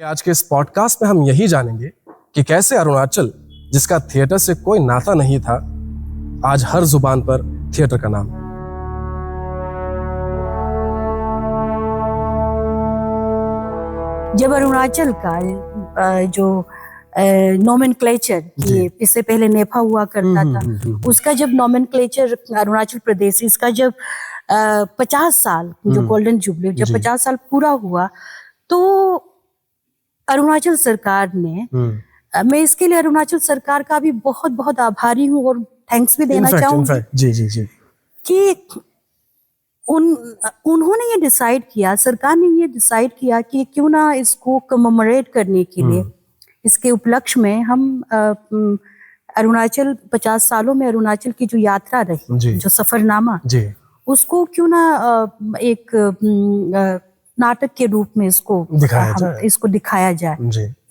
आज के इस पॉडकास्ट में हम यही जानेंगे कि कैसे अरुणाचल, जिसका थिएटर से कोई नाता नहीं था, आज हर जुबान पर थिएटर का नाम। जब अरुणाचल का जो नोमेनक्लेचर, ये इससे पहले नेफा हुआ करता था, उसका जब नोमेनक्लेचर अरुणाचल प्रदेश, इसका जब 50 साल जो गोल्डन जुबली, जब 50 साल पूरा हुआ, तो अरुणाचल सरकार ने, मैं इसके लिए अरुणाचल सरकार का भी बहुत बहुत आभारी हूँ और थैंक्स भी देना चाहूंगी जी कि उन्होंने ये डिसाइड किया, सरकार ने ये डिसाइड किया कि क्यों ना इसको कमेमोरेट करने के लिए, इसके उपलक्ष्य में हम अरुणाचल 50 सालों में अरुणाचल की जो यात्रा रही, जो सफरनामा, उसको क्यों ना एक नाटक के रूप में इसको दिखाया जाए।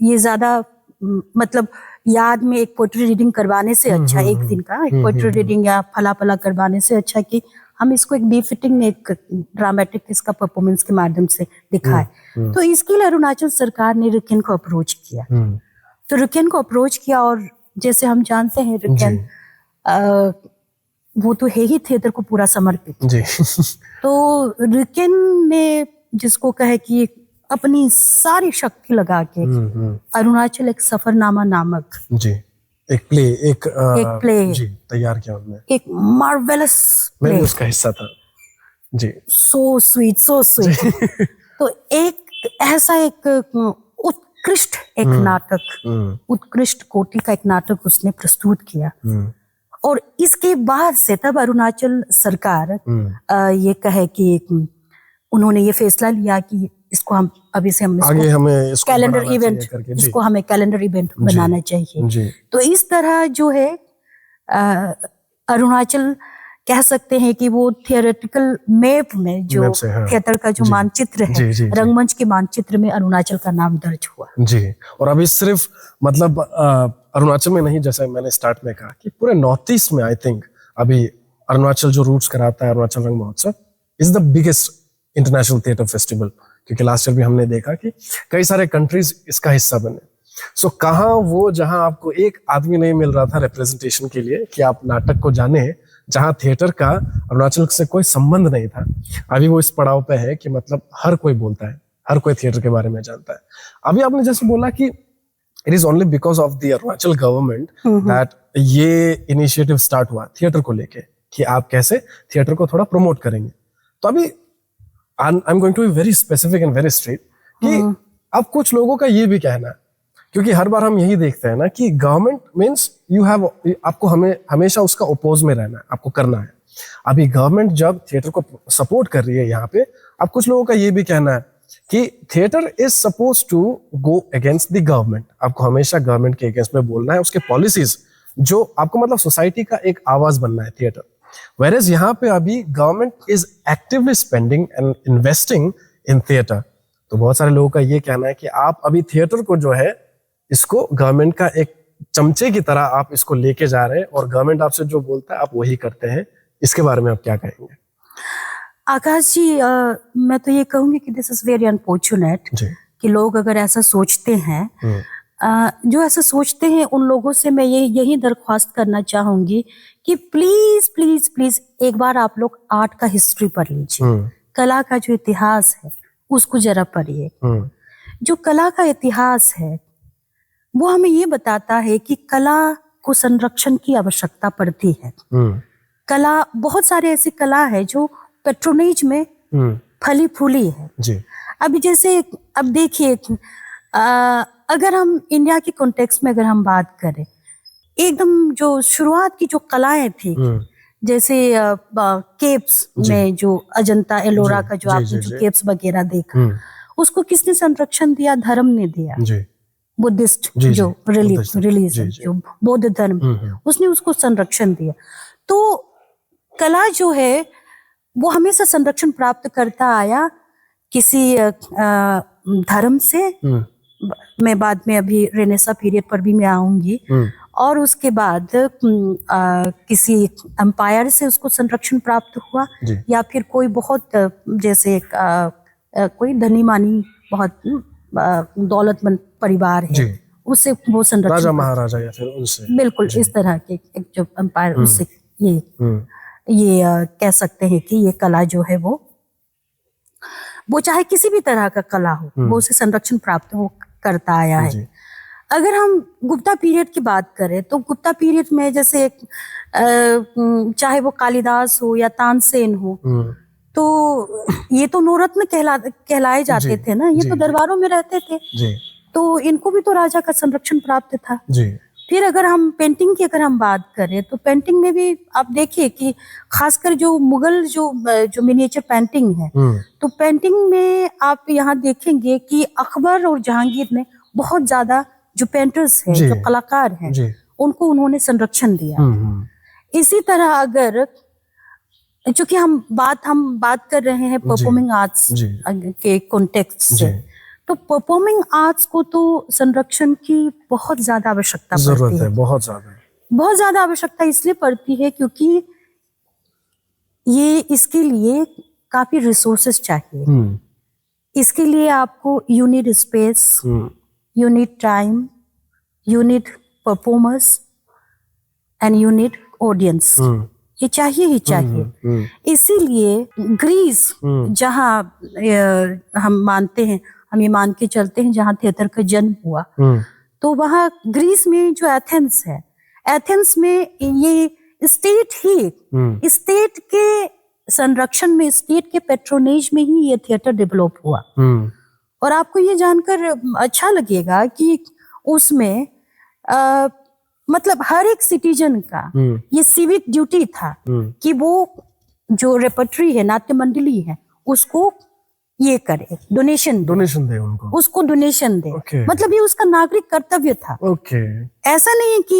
ये ज्यादा मतलब याद में एक पोएट्री रीडिंग करवाने से अच्छा, एक दिन का एक पोएट्री रीडिंग या फला फला करवाने से अच्छा कि हम इसको एक बेफिटिंग, एक ड्रामेटिक इसका परफॉर्मेंस के माध्यम से दिखाए। तो इसके लिए अरुणाचल सरकार ने रुकेन को अप्रोच किया। तो रुकेन को अप्रोच किया, और जैसे हम जानते हैं रुकेन वो तो है ही थिएटर को पूरा समर्पित। तो रुकेन ने, जिसको कहे कि अपनी सारी शक्ति लगा के अरुणाचल एक सफरनामा नामक एक प्ले तैयार किया उन्होंने, एक मार्वेलस प्ले, उसका हिस्सा था जी। सो स्वीट तो एक ऐसा एक उत्कृष्ट एक नाटक, उत्कृष्ट कोटि का एक नाटक उसने प्रस्तुत किया। और इसके बाद से तब अरुणाचल सरकार ये कहे कि उन्होंने ये फैसला लिया कि इसको हम अभी से हम कैलेंडर इवेंट, इसको हमें कैलेंडर इवेंट बनाना चाहिए। तो इस तरह जो है अरुणाचल कह सकते हैं कि वो थियोरेटिकल मैप में जो थिएटर का जो मानचित्र है, रंगमंच के मानचित्र में अरुणाचल का नाम दर्ज हुआ जी। और अभी सिर्फ मतलब अरुणाचल में नहीं, जैसा मैंने स्टार्ट में कहा कि पूरे नॉर्थ ईस्ट में आई थिंक अभी अरुणाचल जो रूट्स कराता है, अरुणाचल रंग महोत्सव is the biggest international theatre festival. क्योंकि लास्ट ईयर भी हमने देखा कि कई सारे कंट्रीज इसका हिस्सा बने। सो कहाँ वो, जहां आपको एक आदमी नहीं मिल रहा था रिप्रेजेंटेशन के लिए कि आप नाटक को जाने, जहां थिएटर का अरुणाचल से कोई संबंध नहीं था, अभी वो इस पड़ाव पे है कि मतलब हर कोई बोलता है, हर कोई थिएटर के बारे में जानता है। अभी आपने जैसे बोला कि it is only because of the Arunachal government that ये इनिशिएटिव स्टार्ट हुआ थिएटर को लेके कि आप कैसे थिएटर को थोड़ा प्रमोट करेंगे। तो अभी I'm going to be very specific and very straight कि अब कुछ लोगों का ये भी कहना है, क्योंकि हर बार हम यही देखते हैं ना कि गवर्नमेंट मीन्स आपको हमेशा उसका ओपोज में रहना है, आपको करना है। अभी गवर्नमेंट जब थिएटर को सपोर्ट कर रही है यहाँ पे, अब कुछ लोगों का ये भी कहना है कि theatre is suppose to go against the government. आपको हमेशा गवर्नमेंट के अगेंस्ट में बोलना है, उसके पॉलिसीज जो आपको मतलब सोसाइटी का एक आवाज बनना है थिएटर। Whereas यहाँ पे अभी government is actively spending and investing in theatre. तो बहुत सारे लोगों का ये कहना है कि आप अभी थिएटर को जो है, इसको गवर्नमेंट का एक चमचे की तरह आप इसको लेके जा रहे हैं, और गवर्नमेंट आपसे जो बोलता है आप वही करते हैं। इसके बारे में आप क्या कहेंगे? आकाश जी, मैं तो ये कहूंगी कि दिस इज वेरी अनफॉर्चुनेट कि लोग अगर ऐसा सोचते हैं, जो ऐसा सोचते हैं उन लोगों से मैं यही दरख्वास्त करना चाहूंगी कि प्लीज प्लीज प्लीज एक बार आप लोग आर्ट का हिस्ट्री पढ़ लीजिए, कला का जो इतिहास है उसको जरा पढ़िए। जो कला का इतिहास है वो हमें ये बताता है कि कला को संरक्षण की आवश्यकता पड़ती है। कला, बहुत सारे ऐसी कला है जो पेट्रोनेज में फली फूली है जी। अभी जैसे अब देखिए, अगर हम इंडिया के कॉन्टेक्स्ट में अगर हम बात करें, एकदम जो शुरुआत की जो कलाएं थी, जैसे केव्स में जो अजंता एलोरा का जो आपने जो केव्स वगैरह देखा, उसको किसने संरक्षण दिया? धर्म ने दिया, बुद्धिस्ट जो रिलीजन, जो बौद्ध धर्म, उसने उसको संरक्षण दिया। तो कला जो है वो हमेशा संरक्षण प्राप्त करता आया किसी धर्म से। मैं बाद में अभी रेनेसा पीरियड पर भी मैं आऊंगी, और उसके बाद किसी एम्पायर से उसको संरक्षण प्राप्त हुआ, या फिर कोई बहुत जैसे कोई धनी मानी बहुत दौलतमंद परिवार है, जी। उससे वो संरक्षण राजा महाराजा या फिर उनसे। बिल्कुल इस तरह के एक जो एम्पायर, उससे ये हम्म। कह सकते हैं कि ये कला जो है वो चाहे किसी भी तरह का कला हो, वो उसे संरक्षण प्राप्त वो करता आया है। जी। अगर हम गुप्ता पीरियड की बात करें तो गुप्ता पीरियड में जैसे चाहे वो कालिदास हो या तानसेन हो, तो ये तो नवरत्न कहलाए जाते थे ना, ये तो दरबारों में रहते थे, जी। तो इनको भी तो राजा का संरक्षण प्राप्त था। जी। फिर अगर हम पेंटिंग की बात करें तो पेंटिंग में भी आप देखिए कि खासकर जो मुगल जो मिनिएचर पेंटिंग है, तो पेंटिंग में आप यहाँ देखेंगे कि अकबर और जहांगीर ने बहुत ज्यादा जो पेंटर्स हैं, जो कलाकार हैं, उनको उन्होंने संरक्षण दिया। इसी तरह अगर चूंकि हम बात कर रहे हैं परफॉर्मिंग आर्ट्स के कॉन्टेक्स्ट से, तो परफॉर्मिंग आर्ट्स को तो संरक्षण की बहुत ज्यादा आवश्यकता पड़ती है। बहुत ज्यादा आवश्यकता इसलिए पड़ती है क्योंकि ये इसके लिए काफी रिसोर्सेस चाहिए। इसके लिए आपको you need space, you need time, you need performers and you need audience. ये चाहिए ही चाहिए। इसीलिए ग्रीस, जहाँ हम मानते हैं, हम ये मान के चलते हैं जहाँ थिएटर का जन्म हुआ, तो वहाँ ग्रीस में जो एथेंस है, एथेंस में ये स्टेट के संरक्षण में, स्टेट के पेट्रोनेज में ही ये थिएटर डेवलप हुआ। और आपको ये जानकर अच्छा लगेगा कि उसमें मतलब हर एक सिटीजन का ये सिविक ड्यूटी था कि वो जो रेपर्टरी है, नाट्य मंडली है, उसको ये करे, डोनेशन दे उनको, उसको डोनेशन दे। मतलब ये उसका नागरिक कर्तव्य था। ऐसा नहीं है कि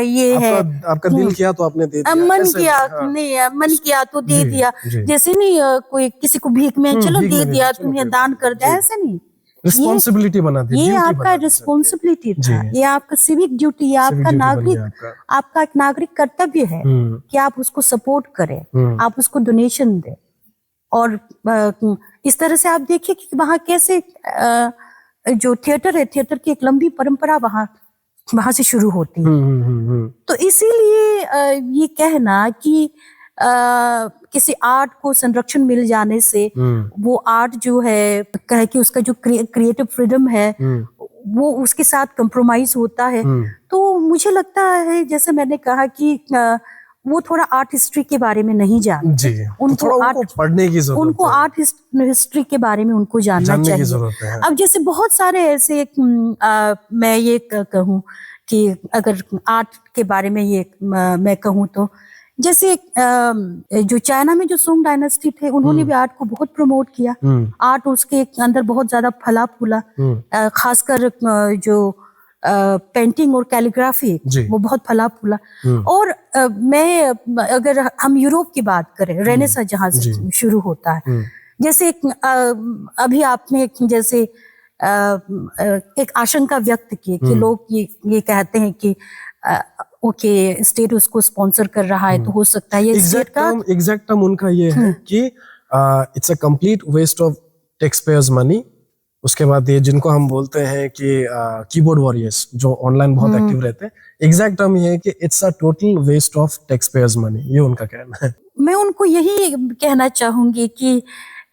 ये है आपका दिल किया तो आपने दे दिया, मन किया नहीं, मन किया तो दे दिया, जैसे नहीं कोई किसी को भीख में चलो दे दिया, तुम्हें दान कर दिया, ऐसा नहीं। रिस्पॉन्सिबिलिटी बना दी, ये आपका रिस्पॉन्सिबिलिटी था, ये आपका सिविक ड्यूटी, आपका नागरिक, आपका एक नागरिक कर्तव्य है कि आप उसको सपोर्ट करें, आप उसको डोनेशन दें। और इस तरह से आप देखिए कि वहाँ कैसे जो थिएटर है, थिएटर की एक लंबी परंपरा वहाँ से शुरू होती है। तो इसीलिए ये कहना कि किसी आर्ट को संरक्षण मिल जाने से वो आर्ट जो है, कहे कि उसका जो क्रिएटिव फ्रीडम है वो उसके साथ कंप्रोमाइज होता है, तो मुझे लगता है, जैसे मैंने कहा कि वो थोड़ा आर्ट हिस्ट्री के बारे में नहीं जानते, उनको पढ़ने की जरूरत है, उनको आर्ट हिस्ट्री के बारे में उनको जानना चाहिए। अब जैसे बहुत सारे ऐसे मैं ये कहूँ कि अगर आर्ट के बारे में ये मैं कहूँ तो जैसे जो चाइना में जो सोंग डायनेस्टी थे, उन्होंने भी आर्ट को बहुत प्रमोट किया। आर्ट उसके अंदर बहुत ज्यादा फला फूला, खासकर जो पेंटिंग और कैलीग्राफी वो बहुत फला फूला। और मैं अगर हम यूरोप की बात करें, रेनेसां जहाँ से शुरू होता है, जैसे अभी आपने जैसे एक आशंका व्यक्त की कि लोग ये कहते हैं कि ओके, स्टेट उसको स्पॉन्सर कर रहा है, तो हो सकता है ये स्टेट का एग्जैक्ट टर्म उनका ये है कि it's a complete waste of taxpayers money. उसके बाद ये जिनको हम बोलते हैं कि कीबोर्ड वॉरियर्स जो ऑनलाइन बहुत एक्टिव रहते हैं, एग्जैक्ट टर्म ये है कि it's a total waste of taxpayers money, ये उनका कहना है। मैं उनको यही कहना चाहूंगी कि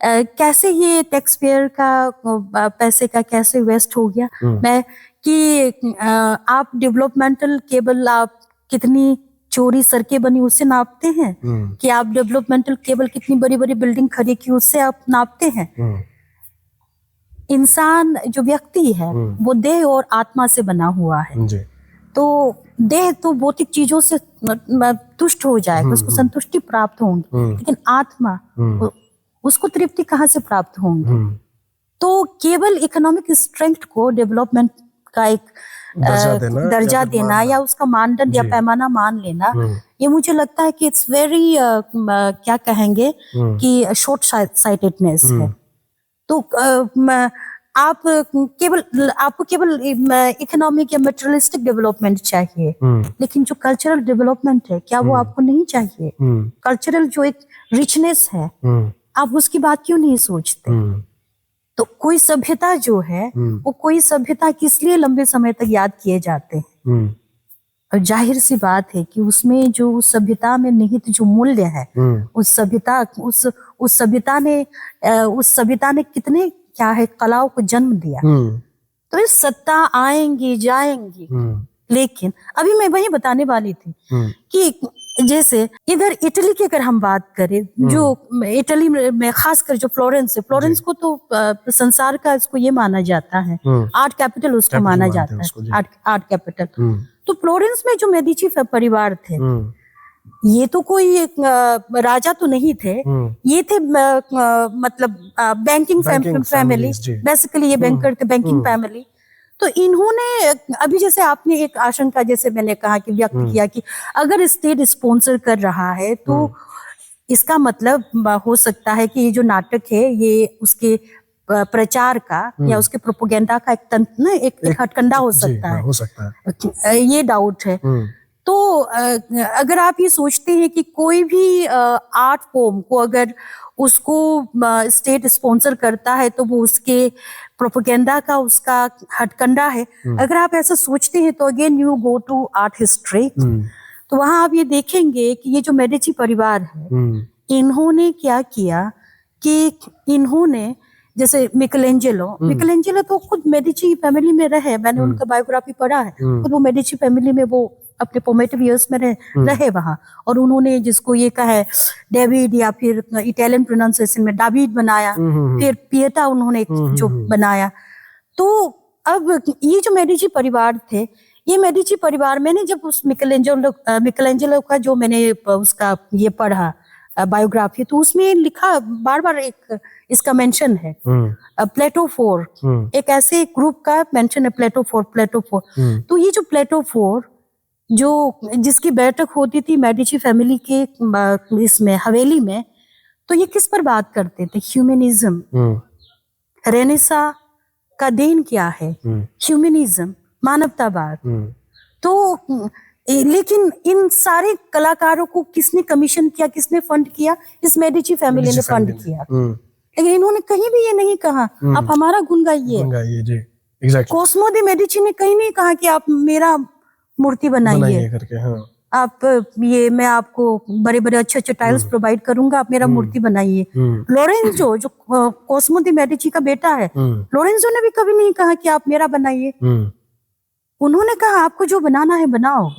कैसे ये टैक्स पेयर का पैसे का कैसे वेस्ट हो गया। मैं कि आप डेवलपमेंटल केबल, आप कितनी चोरी सड़कें बनी उससे नापते हैं कि आप डेवलपमेंटल केबल कितनी बड़ी बड़ी बिल्डिंग खड़ी की उससे आप नापते हैं। इंसान जो व्यक्ति है वो देह और आत्मा से बना हुआ है, तो देह तो भौतिक चीजों से तुष्ट हो जाएगा, उसको संतुष्टि प्राप्त होंगी, लेकिन आत्मा उसको तृप्ति कहाँ से प्राप्त होंगी। तो केवल इकोनॉमिक स्ट्रेंथ को डेवलपमेंट का एक दर्जा देना या उसका मानदंड या पैमाना मान लेना, ये मुझे लगता है कि इट्स वेरी क्या कहेंगे कि शॉर्ट साइटेडनेस है। तो आपको केवल इकोनॉमिक या मटेरियलिस्टिक डेवलपमेंट चाहिए, लेकिन जो कल्चरल डेवलपमेंट है क्या वो आपको नहीं चाहिए? कल्चरल जो एक रिचनेस है, आप उसकी बात क्यों नहीं सोचते? तो कोई सभ्यता जो है वो कोई सभ्यता किस लिए लंबे समय तक याद किए जाते हैं। और जाहिर सी बात है कि उसमें जो उस सभ्यता में निहित जो मूल्य है, उस सभ्यता ने कितने क्या है कलाओं को जन्म दिया। तो ये सत्ता आएंगी जाएंगी, लेकिन अभी मैं वही बताने वाली थी कि जैसे इधर इटली की अगर हम बात करें, जो इटली में खासकर जो फ्लोरेंस है, फ्लोरेंस को तो संसार का इसको ये माना जाता है, आर्ट कैपिटल उसको माना जाता है, आर्ट कैपिटल। तो फ्लोरेंस में जो मेडिची परिवार थे, ये तो कोई एक राजा तो नहीं थे, ये थे मतलब बैंकिंग फैमिली, बेसिकली ये बैंकर थे, बैंकिंग फैमिली। तो इन्होंने अभी जैसे आपने एक आशंका जैसे मैंने कहा कि व्यक्त किया कि अगर स्टेट स्पॉन्सर कर रहा है तो इसका मतलब हो सकता है कि ये जो नाटक है ये उसके प्रचार का या उसके प्रोपोगेंडा का एक तंत्र ना एक हथकंडा हो सकता है, ये डाउट है। तो अगर आप ये सोचते हैं कि कोई भी आर्ट फॉर्म को अगर उसको स्टेट स्पॉन्सर करता है तो वो उसके प्रोपेगेंडा का उसका हथकंडा है, अगर आप ऐसा सोचते हैं तो again you go to art history. तो वहां आप ये देखेंगे कि ये जो मेडिची परिवार है, इन्होंने क्या किया कि इन्होंने जैसे मिकेलेंजेलो तो खुद मेडिची फैमिली में रहे, मैंने उनका बायोग्राफी पढ़ा है, खुद वो मेडिची फैमिली में वो अपने फॉर्मेटिव इयर्स में रहे वहां। और उन्होंने जिसको ये कहा है डेविड या फिर इटालियन प्रोनाउंसिएशन में डाविड बनाया, फिर पिएटा उन्होंने जो बनाया। तो अब ये जो मेडिची परिवार थे, ये मेडिची परिवार, मैंने जब उस मिकेलेंजेलो का जो मैंने उसका ये पढ़ा बायोग्राफी, तो उसमें लिखा बार बार एक इसका मेंशन है, प्लेटो 4, एक ऐसे ग्रुप का मेंशन है, प्लेटो 4। तो ये जो प्लेटो 4 जो जिसकी बैठक होती थी मेडिची फैमिली के इसमें हवेली में, तो ये किस पर बात करते थे? ह्यूमनिज्म, रेनेसा का देन क्या है, ह्यूमनिज्म, मानवतावाद। तो लेकिन इन सारे कलाकारों को किसने कमीशन किया, किसने फंड किया? इस मेडिची फैमिली ने फंड किया। लेकिन इन्होंने कहीं भी ये नहीं कहा आप हमारा गुण गाइए। कोस्मो दी मेडिची ने कहीं नहीं कहा कि आप मेरा मूर्ति बनाइए करके, हाँ। आप ये मैं आपको बड़े बड़े अच्छे टाइल्स प्रोवाइड करूंगा, आप मेरा मूर्ति बनाइए। लोरेंजो जो कोस्मो दी मेडिची का बेटा है, लोरेंजो ने भी कभी नहीं कहा कि आप मेरा बनाइए। उन्होंने कहा आपको जो बनाना है बनाओ।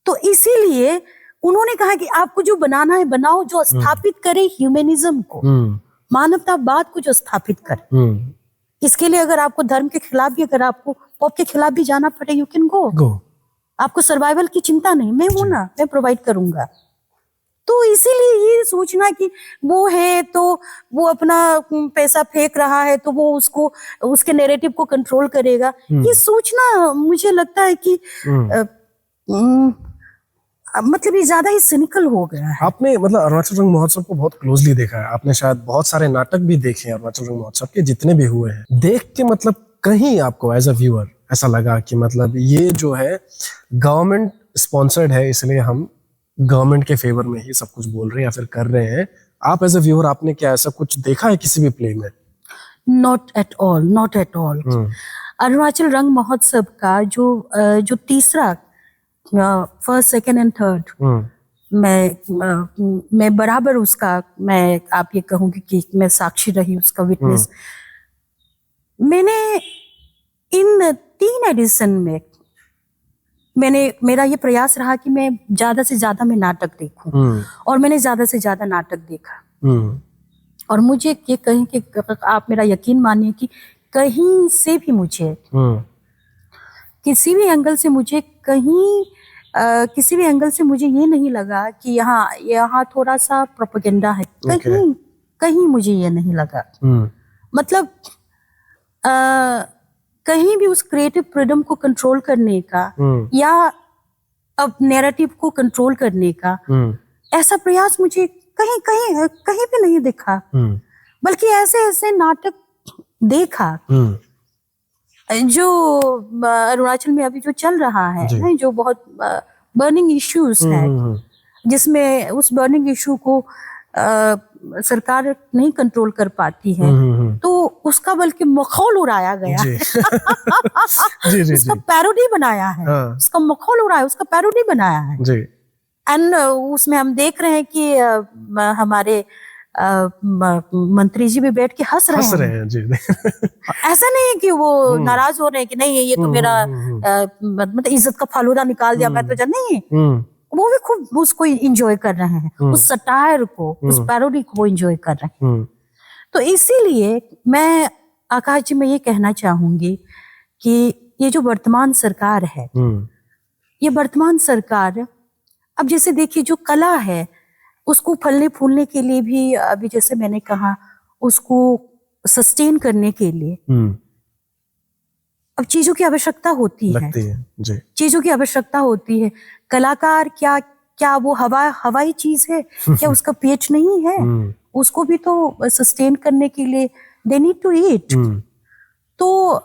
तो इसीलिए उन्होंने कहा कि आपको जो बनाना है बनाओ, जो स्थापित करे ह्यूमनिज्म को, मानवतावाद को जो स्थापित करे। इसके लिए अगर आपको धर्म के खिलाफ भी, अगर आपको पॉप के खिलाफ भी जाना पड़े, यू कैन गो। आपको सर्वाइवल की चिंता नहीं, मैं हूं ना, मैं प्रोवाइड करूंगा। तो इसीलिए ये सोचना कि वो है तो वो अपना पैसा फेंक रहा है तो वो उसको उसके नैरेटिव को कंट्रोल करेगा, ये सोचना मुझे लगता है कि मतलब ये ज्यादा ही सिनिकल हो गया है। आपने मतलब अरुणाचल रंग महोत्सव को बहुत क्लोजली देखा है, आपने शायद बहुत सारे नाटक भी देखे हैं अरुणाचल रंग महोत्सव के, जितने भी हुए हैं। देख के मतलब कहीं आपको एज अ व्यूअर ऐसा लगा कि मतलब ये जो है गवर्नमेंट स्पॉन्सर्ड है, इसलिए हम गवर्नमेंट के फेवर में ही सब कुछ बोल रहे हैं या फिर कर रहे हैं? आप एज अ व्यूअर आपने क्या ऐसा कुछ देखा है किसी भी प्ले में? Not at all, not at all. Arunachal रंग महोत्सव का जो तीसरा, फर्स्ट, सेकेंड एंड थर्ड, मैं बराबर उसका, मैं आप ये कहूंगी कि मैं साक्षी रही, उसका विटनेस। मैंने इन 3 एडिशन में मेरा ये प्रयास रहा कि मैं ज्यादा से ज्यादा मैं नाटक देखूं, और मैंने ज्यादा से ज्यादा नाटक देखा। और मुझे ये कहीं कि आप मेरा यकीन मानिए कि कहीं से भी मुझे किसी भी एंगल से मुझे किसी भी एंगल से मुझे ये नहीं लगा कि यहाँ थोड़ा सा प्रोपेगेंडा है, कहीं मुझे ये नहीं लगा। मतलब कहीं भी उस क्रिएटिव फ्रीडम को कंट्रोल करने का या अब नैरेटिव को कंट्रोल करने का ऐसा प्रयास मुझे कहीं भी नहीं दिखा। बल्कि ऐसे नाटक देखा जो अरुणाचल में अभी जो चल रहा है, जो बहुत बर्निंग इश्यूज है, जिसमें उस बर्निंग इशू को सरकार नहीं कंट्रोल कर पाती है, तो उसका बल्कि मखौल उड़ाया गया जी है। जी जी उसका जी पैरोडी बनाया है, हाँ उसका मखौल उड़ाया, उसका पैरोडी बनाया है। जी एंड उसमें हम देख रहे हैं कि हमारे मंत्री जी भी बैठ के हंस हंस रहे रहे हैं। हैं जी ऐसा नहीं है कि वो नाराज हो रहे हैं कि नहीं ये तो मेरा मतलब इज्जत का फालूदा निकाल दिया, मैं तो नहीं, वो भी खूब उसको एंजॉय कर रहे हैं, उस सटायर को, उस पैरोडी को वो एंजॉय कर रहे हैं। तो इसीलिए मैं आकाश जी में ये कहना चाहूंगी कि ये जो वर्तमान सरकार है, ये वर्तमान सरकार अब जैसे देखिए जो कला है उसको फलने फूलने के लिए भी, अभी जैसे मैंने कहा, उसको सस्टेन करने के लिए अब चीजों की आवश्यकता होती है जी। चीजों की आवश्यकता होती है। कलाकार क्या क्या वो हवाई चीज है क्या? उसका पेट नहीं है, उसको भी तो सस्टेन करने के लिए दे नीड टू ईट। तो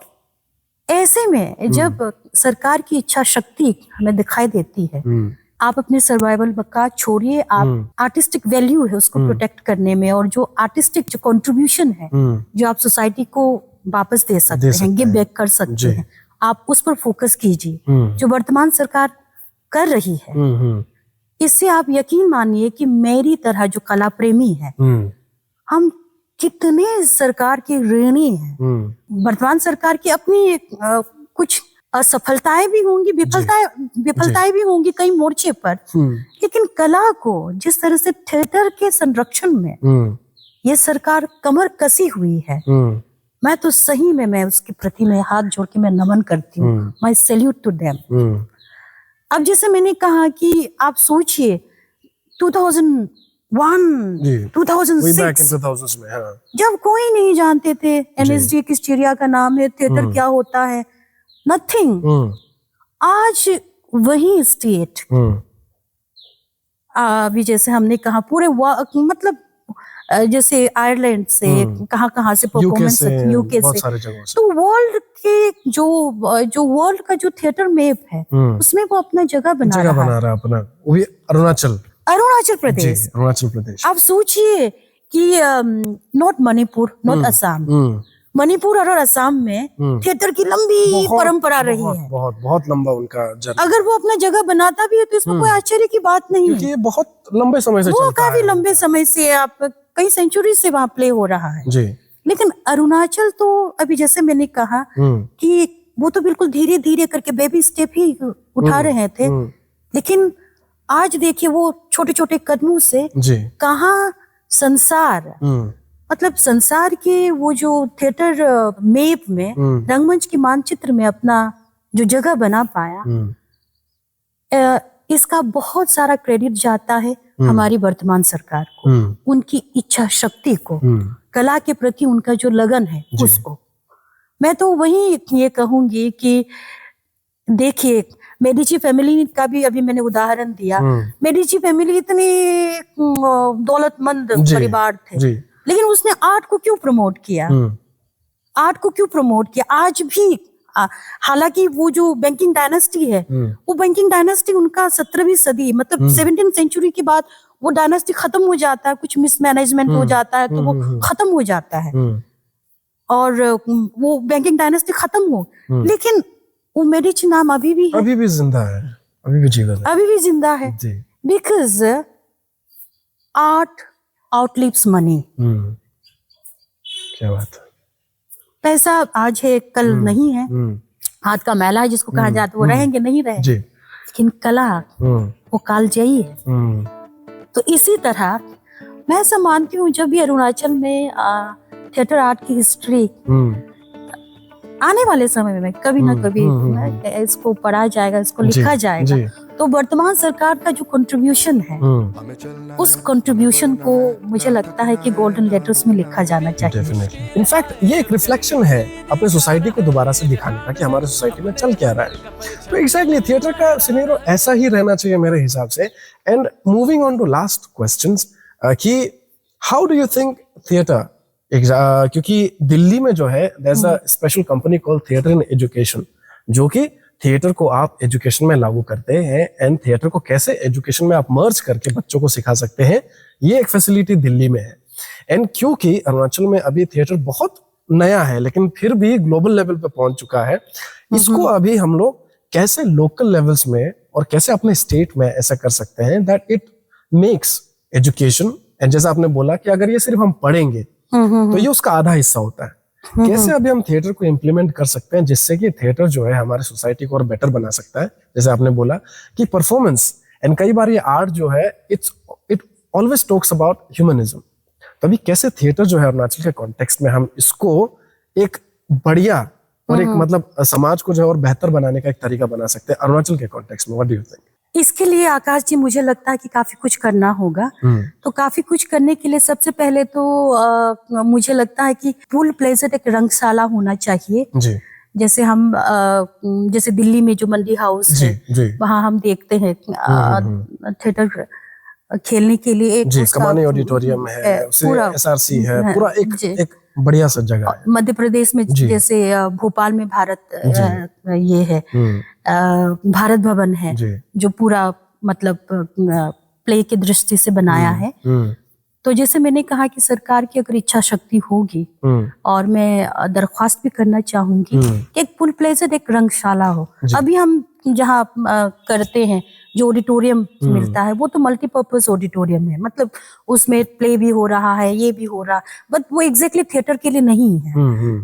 ऐसे में जब सरकार की इच्छा शक्ति हमें दिखाई देती है, आप अपने सर्वाइवल का छोड़िए, आप आर्टिस्टिक वैल्यू है उसको प्रोटेक्ट करने में, और जो आर्टिस्टिक जो कंट्रीब्यूशन है जो आप सोसाइटी को वापस दे सकते हैं, गिव बैक कर सकते हैं, आप उस पर फोकस कीजिए जो वर्तमान सरकार कर रही है। इससे आप यकीन मानिए कि मेरी तरह जो कला प्रेमी है, हम कितने सरकार के ऋणी हैं। वर्तमान सरकार की अपनी कुछ असफलताएं भी होंगी, विफलताएं भी होंगी कई मोर्चे पर, लेकिन कला को जिस तरह से थिएटर के संरक्षण में ये सरकार कमर कसी हुई है, मैं तो सही में मैं उसके प्रति में हाथ जोड़ के मैं नमन करती हूँ। My salute to them. अब जैसे मैंने कहा कि आप सोचिए 2001, 2006 में, हाँ। जब कोई नहीं जानते थे NSD किस चिड़िया का नाम है, थिएटर क्या होता है, नथिंग। आज वही स्टेट, अभी जैसे हमने कहा पूरे मतलब जैसे आयरलैंड से कहाँ से परफॉर्मेंस, यूके से, तो वर्ल्ड के जो वर्ल्ड का जो थिएटर मैप है उसमें वो अपना जगह बना रहा है अपना, वो भी अरुणाचल प्रदेश। अरुणाचल प्रदेश। आप सोचिए कि नॉट मणिपुर, नॉट असम, मणिपुर और असम में थिएटर की लंबी परंपरा रही है, बहुत लंबा उनका जर्नी। अगर वो अपना जगह बनाता भी है तो इसमें कोई आश्चर्य की बात नहीं है, ये बहुत लंबे समय से, वो काफी लंबे समय से, आप कई सेंचुरी से वहां प्ले हो रहा है जी। लेकिन अरुणाचल तो अभी जैसे मैंने कहा कि वो तो बिल्कुल धीरे धीरे करके बेबी स्टेप ही उठा रहे थे, लेकिन आज देखिए वो छोटे छोटे कदमों से कहाँ संसार, मतलब संसार के वो जो थिएटर मैप में, रंगमंच के मानचित्र में अपना जो जगह बना पाया, इसका बहुत सारा क्रेडिट जाता है हमारी वर्तमान सरकार को, उनकी इच्छा शक्ति को, कला के प्रति उनका जो लगन है उसको। मैं तो वही ये कहूंगी कि देखिए मेडिची फैमिली का भी अभी मैंने उदाहरण दिया, मेडिची फैमिली इतने दौलतमंद परिवार थे, लेकिन उसने आर्ट को क्यों प्रमोट किया, आर्ट को क्यों प्रमोट किया? आज भी हालांकि वो जो बैंकिंग डायनेस्टी है, वो बैंकिंग डायनेस्टी उनका 17वीं सदी, मतलब 17th सेंचुरी के बाद वो डायनेस्टी खत्म हो जाता है, कुछ मिसमैनेजमेंट हो जाता है तो वो खत्म हो जाता है, और वो बैंकिंग डायनेस्टी खत्म हो, लेकिन वो मेडिची नाम अभी भी जिंदा है, अभी भी जीवित है, अभी भी जिंदा है, बिकॉज आर्ट आउटलिव्स मनी। क्या बात है। पैसा आज है कल नहीं है, हाथ का मैला है जिसको कहा जाता है, वो रहेंगे नहीं रहे, लेकिन कला वो कालजयी है। तो इसी तरह मैं ऐसा मानती हूँ, जब भी अरुणाचल में थिएटर आर्ट की हिस्ट्री आने वाले समय में कभी ना कभी इसको पढ़ा जाएगा, इसको लिखा जाएगा, तो वर्तमान सरकार का जो कंट्रीब्यूशन है, उस कंट्रीब्यूशन को मुझे लगता है कि गोल्डन लेटर्स में लिखा जाना चाहिए। इनफैक्ट ये एक रिफ्लेक्शन है अपने सोसाइटी को दोबारा से दिखाने का कि हमारे सोसाइटी में चल क्या रहा है। तो एग्जैक्टली थिएटर का सिनेरियो ऐसा ही रहना चाहिए मेरे हिसाब से। And moving on to last questions कि how do you think theatre, क्योंकि दिल्ली में जो है there is a special company called theatre in education, जो कि थिएटर को आप एजुकेशन में लागू करते हैं, एंड थिएटर को कैसे एजुकेशन में आप मर्ज करके बच्चों को सिखा सकते हैं, ये एक फैसिलिटी दिल्ली में है। एंड क्योंकि अरुणाचल में अभी थिएटर बहुत नया है लेकिन फिर भी ग्लोबल लेवल पे पहुंच चुका है। इसको अभी हम लोग कैसे लोकल लेवल्स में और कैसे अपने स्टेट में ऐसा कर सकते हैं that it makes education, and जैसा आपने बोला कि अगर ये सिर्फ हम पढ़ेंगे तो ये उसका आधा हिस्सा होता है। कैसे अभी हम थिएटर को इम्प्लीमेंट कर सकते हैं जिससे कि थिएटर जो है हमारे सोसाइटी को और बेटर बना सकता है। जैसे आपने बोला कि परफॉर्मेंस, एंड कई बार ये आर्ट जो है it always talks about humanism. तभी कैसे थिएटर जो है अरुणाचल के कॉन्टेक्स्ट में हम इसको एक बढ़िया और एक मतलब समाज को जो है और बेहतर बनाने का एक तरीका बना सकते हैं अरुणाचल के कॉन्टेक्स्ट में। What do you think? इसके लिए आकाश जी मुझे लगता है कि काफी कुछ करना होगा। तो काफी कुछ करने के लिए सबसे पहले तो मुझे लगता है कि फुल प्लेजेड एक रंगशाला होना चाहिए जी। जैसे हम जैसे दिल्ली में जो मंडी हाउस जी, है जी। वहाँ हम देखते हैं थिएटर खेलने के लिए एक जी, उसका कमानी ऑडिटोरियम है, पूरा एसआरसी है, है, पूरा एक बढ़िया सा जगह है। मध्य प्रदेश में जी। जैसे भोपाल में भारत ये है भारत भवन है जी। जो पूरा मतलब प्ले की दृष्टि से बनाया है। तो जैसे मैंने कहा कि सरकार की अगर इच्छा शक्ति होगी और मैं दरख्वास्त भी करना चाहूंगी कि एक फुल प्लेजेड एक रंगशाला हो। अभी हम जहाँ करते हैं जो ऑडिटोरियम मिलता है वो तो मल्टीपर्पज ऑडिटोरियम है, मतलब उसमें प्ले भी हो रहा है, ये भी हो रहा, बट वो एग्जैक्टली थिएटर के लिए नहीं है।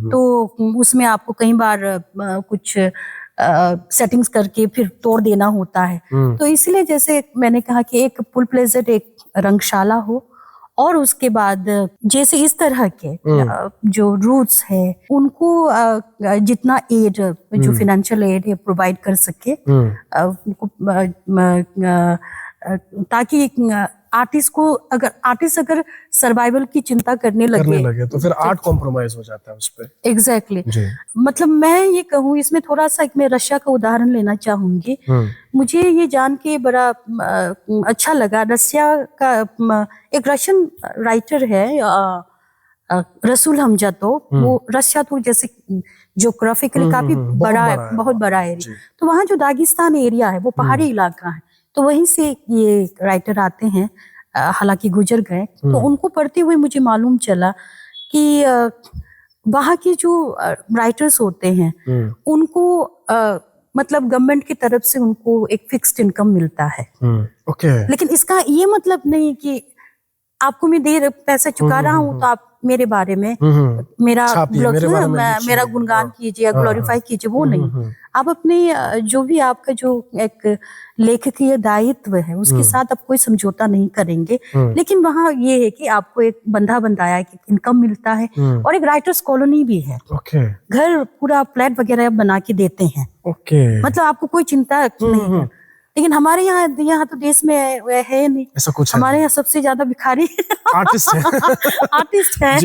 तो उसमें आपको कई बार कुछ सेटिंग्स करके फिर तोड़ देना होता है। तो इसलिए जैसे मैंने कहा कि एक फुल प्लेजेड एक रंगशाला हो और उसके बाद जैसे इस तरह के जो रूट्स है उनको जितना एड जो फाइनेंशियल एड है प्रोवाइड कर सके उनको ताकि आर्टिस्ट को अगर सर्वाइवल की चिंता करने लगे तो फिर आर्ट कॉम्प्रोमाइज हो जाता है उस पे। एग्जैक्टली मतलब मैं ये कहूँ इसमें थोड़ा सा मैं रशिया का उदाहरण लेना चाहूंगी। मुझे ये जान के बड़ा अच्छा लगा, रशिया का एक रशियन राइटर है रसूल हमजातोव, वो रशिया तो जैसे ज्योग्राफिकली काफी बहुत बड़ा एरिया, तो वहाँ जो दागिस्तान एरिया है वो पहाड़ी इलाका है, तो वहीं से ये राइटर आते हैं, हालांकि गुजर गए। तो उनको पढ़ते हुए मुझे मालूम चला कि वहाँ के जो राइटर्स होते हैं उनको मतलब गवर्नमेंट की तरफ से उनको एक फिक्स्ड इनकम मिलता है। लेकिन इसका ये मतलब नहीं कि आपको मैं पैसा चुका रहा हूँ तो आप मेरे बारे में मेरा गुणगान कीजिए, ग्लोरीफाई कीजिए, वो नहीं। आप अपने जो भी आपका जो एक लेखकीय दायित्व है उसके साथ आप कोई समझौता नहीं करेंगे, लेकिन वहाँ ये है कि आपको एक बंधा बंधाया कि इनकम मिलता है और एक राइटर्स कॉलोनी भी है। घर पूरा फ्लैट वगैरह बना के देते हैं, मतलब आपको कोई चिंता नहीं है। लेकिन हमारे यहाँ तो देश में है नहीं ऐसा कुछ। हमारे यहाँ सबसे ज्यादा भिखारी आर्टिस्ट है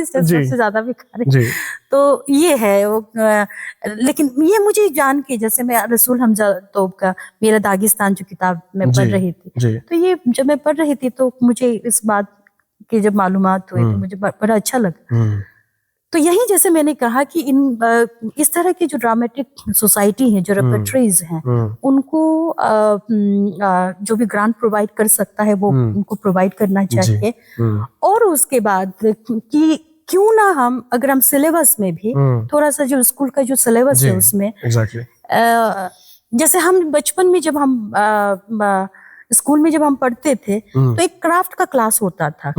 सबसे ज्यादा भिखारी। तो ये है वो, लेकिन ये मुझे जान के, जैसे मैं रसूल हमजातोव का मेरा दागिस्तान जो किताब मैं पढ़ रही थी, तो ये जब मैं पढ़ रही थी तो मुझे इस बात की जब मालूमात हुई तो मुझे बड़ा अच्छा लगा। तो यही जैसे मैंने कहा कि इस तरह की जो ड्रामेटिक सोसाइटी है, जो रेपर्टरीज हैं, उनको जो भी ग्रांट प्रोवाइड कर सकता है वो उनको प्रोवाइड करना चाहिए। और उसके बाद कि क्यों ना हम अगर हम सिलेबस में भी थोड़ा सा जो स्कूल का जो सिलेबस है उसमें जैसे हम बचपन में जब हम स्कूल में जब हम पढ़ते थे तो एक क्राफ्ट का क्लास होता था,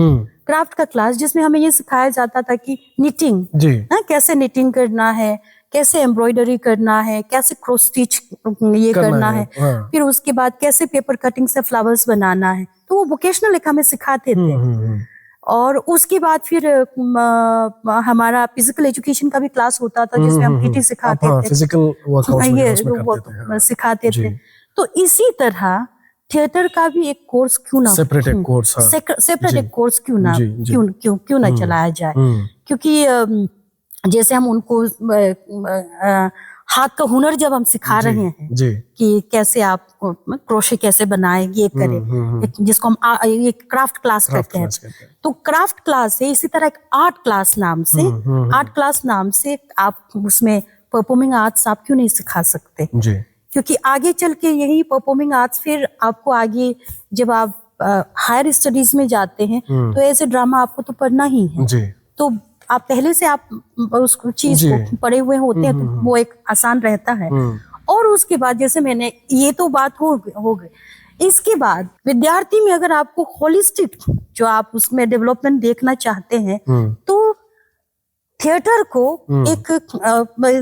क्राफ्ट का क्लास जिसमें हमें ये सिखाया जाता था कि निटिंग कैसे निटिंग करना है, कैसे एम्ब्रॉयडरी करना है, कैसे क्रॉस स्टिच ये करना है, फिर उसके बाद कैसे पेपर कटिंग से फ्लावर्स बनाना है। तो वो वोकेशनल एक हमें सिखाते थे। और उसके बाद फिर हमारा फिजिकल एजुकेशन का भी क्लास होता था जिसमें हम पीटी सिखाते थे, फिजिकल वर्कआउट सिखाते थे। तो इसी तरह थिएटर का भी एक कोर्स क्यों ना सेपरेट एक कोर्स क्यों ना चलाया जाए, क्योंकि जैसे हम उनको हाथ का हुनर जब हम सिखा रहे हैं कि कैसे आप क्रोशे कैसे बनाए, ये करें, जिसको हम एक क्राफ्ट क्लास कहते हैं। तो क्राफ्ट क्लास है, इसी तरह एक आर्ट क्लास नाम से आप उसमें परफॉर्मिंग आर्ट्स आप क्यों नहीं सिखा सकते? क्योंकि आगे चल के यही परफॉर्मिंग आर्ट्स फिर आपको आगे जब आप हायर स्टडीज में जाते हैं तो ऐसे ड्रामा आपको तो पढ़ना ही है। तो आप पहले से आप उस चीज जी। को पढ़े हुए होते हैं तो वो एक आसान रहता है। और उसके बाद जैसे मैंने ये तो बात हो गई, इसके बाद विद्यार्थी में अगर आपको होलिस्टिक जो आप उसमें डेवलपमेंट देखना चाहते हैं तो थिएटर को एक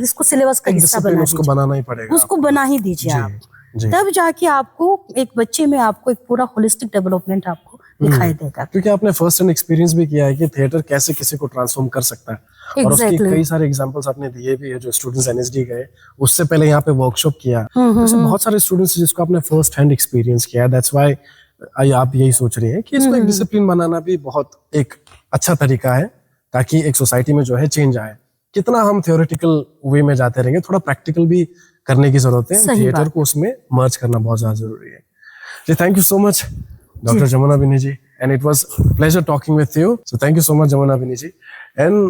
इसको सिलेबस का एक हिस्सा डिसिप्लिन बना उसको दीजिए, बनाना ही पड़ेगा उसको बना ही दीजिए जी, आप, जी। तब जाके आपको एक बच्चे में आपको एक पूरा होलिस्टिक डेवलपमेंट आपको दिखाई देगा। क्योंकि आपने फर्स्ट हैंड एक्सपीरियंस भी किया है कि थिएटर कैसे किसी को ट्रांसफॉर्म कर सकता है। और उसकी Exactly. कई सारे एग्जांपल्स आपने दिए भी है, जो स्टूडेंट्स एनएसडी गए उससे पहले यहाँ पे वर्कशॉप किया, जैसे बहुत सारे स्टूडेंट्स जिसको आपने फर्स्ट हैंड एक्सपीरियंस किया है। दैट्स व्हाई आप यही सोच रही हैं कि इसको एक डिसिप्लिन बनाना भी बहुत एक अच्छा तरीका है, ताकि एक सोसाइटी में जो है चेंज आए। कितना हम थियोरेटिकल वे में जाते रहेंगे, थोड़ा प्रैक्टिकल भी करने की जरूरत है। सही थिएटर बात। को उसमें मर्ज करना बहुत ज्यादा जरूरी है। जी, thank you so much Dr. Jamuna Bini ji, and it was pleasure talking with you. So thank you so much, Jamuna Bini ji. And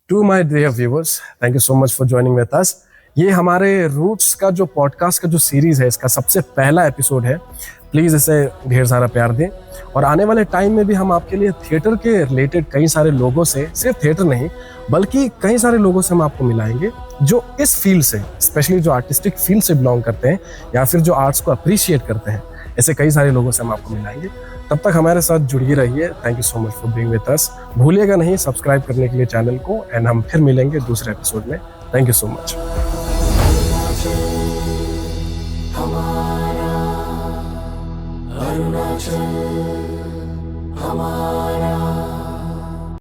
to my dear viewers, thank you so much for joining with us. ये हमारे roots का जो podcast का जो series है, इसका सबसे पहला एपिसोड है। प्लीज इसे ढेर सारा प्यार दें, और आने वाले टाइम में भी हम आपके लिए थिएटर के रिलेटेड कई सारे लोगों से, सिर्फ थिएटर नहीं बल्कि कई सारे लोगों से हम आपको मिलाएंगे जो इस फील्ड से, स्पेशली जो आर्टिस्टिक फील्ड से बिलोंग करते हैं या फिर जो आर्ट्स को अप्रिशिएट करते हैं। ऐसे कई सारे लोगों से हम आपको मिलाएंगे। तब तक हमारे साथ जुड़े रहिए। Thank you so much for being with us. भूलिएगा नहीं सब्सक्राइब करने के लिए चैनल को, एंड हम फिर मिलेंगे दूसरे एपिसोड में। Thank you so much. Arunachal हमारा।